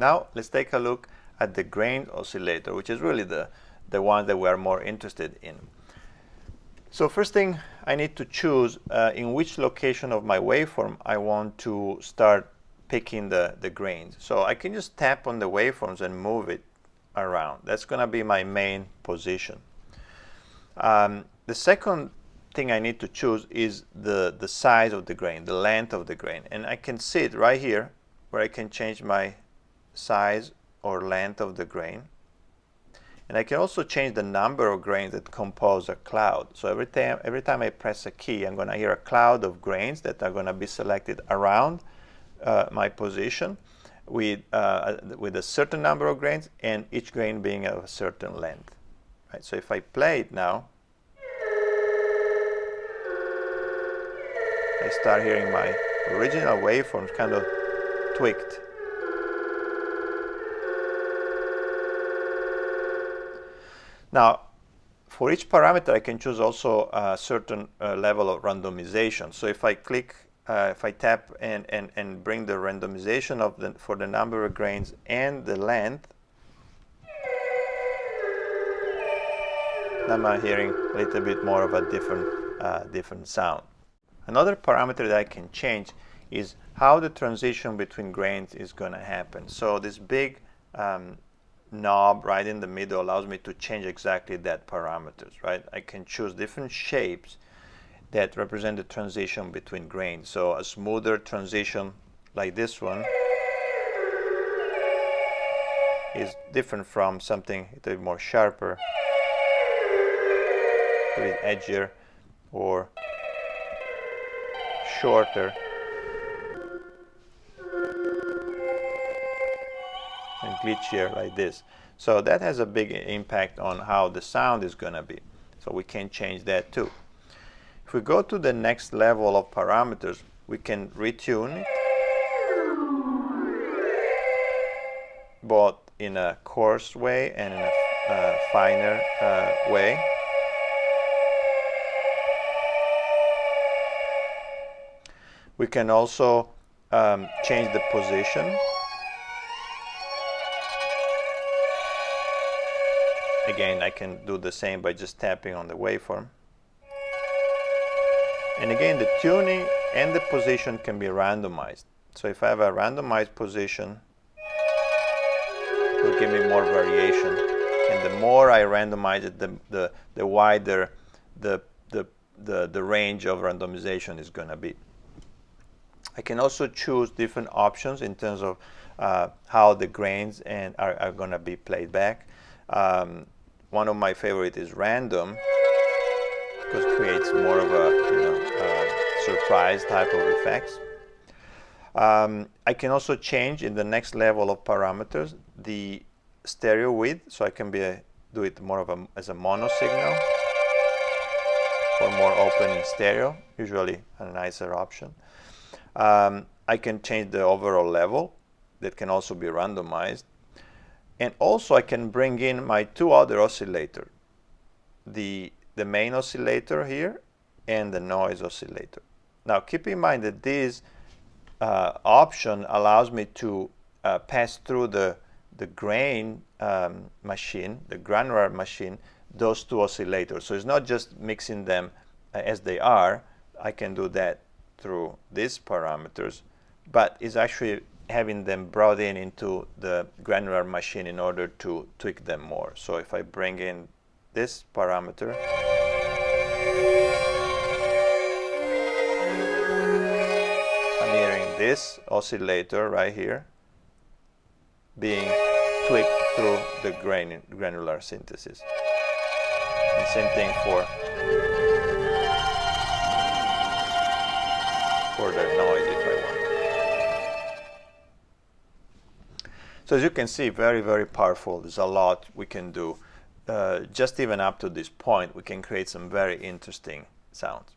Now let's take a look at the grain oscillator, which is really the one that we are more interested in. So first thing, I need to choose in which location of my waveform I want to start picking the grains. So I can just tap on the waveforms and move it around. That's going to be my main position. The second thing I need to choose is the size of the grain, the length of the grain. And I can see it right here where I can change my size or length of the grain. And I can also change the number of grains that compose a cloud. So every time I press a key, I'm going to hear a cloud of grains that are going to be selected around my position with a certain number of grains, and each grain being of a certain length. Right? So if I play it now, I start hearing my original waveforms kind of tweaked. Now, for each parameter, I can choose also a certain level of randomization. So if I tap and bring the randomization for the number of grains and the length, now I'm hearing a little bit more of a different sound. Another parameter that I can change is how the transition between grains is going to happen. So this big knob right in the middle allows me to change exactly that parameters, right? I can choose different shapes that represent the transition between grains. So a smoother transition like this one is different from something a little bit more sharper, a bit edgier, or shorter and glitchier like this. So that has a big impact on how the sound is going to be. So we can change that too. If we go to the next level of parameters, we can retune it, both in a coarse way and in a finer way. We can also change the position. Again, I can do the same by just tapping on the waveform. And again, the tuning and the position can be randomized. So if I have a randomized position, it will give me more variation. And the more I randomize it, the wider the range of randomization is going to be. I can also choose different options in terms of how the grains are going to be played back. One of my favorite is random, because it creates more of a surprise type of effects. I can also change in the next level of parameters the stereo width, so I can do it more of as a mono signal or more open in stereo, usually a nicer option. I can change the overall level, that can also be randomized. And also I can bring in my two other oscillators, the main oscillator here and the noise oscillator. Now keep in mind that this option allows me to pass through the grain machine, the granular machine, those two oscillators. So it's not just mixing them as they are. I can do that through these parameters, but it's actually having them brought into the granular machine in order to tweak them more. So if I bring in this parameter, I'm hearing this oscillator right here being tweaked through the granular synthesis. And same thing for the noise if I want. So as you can see, very, very powerful. There's a lot we can do. Just even up to this point, we can create some very interesting sounds.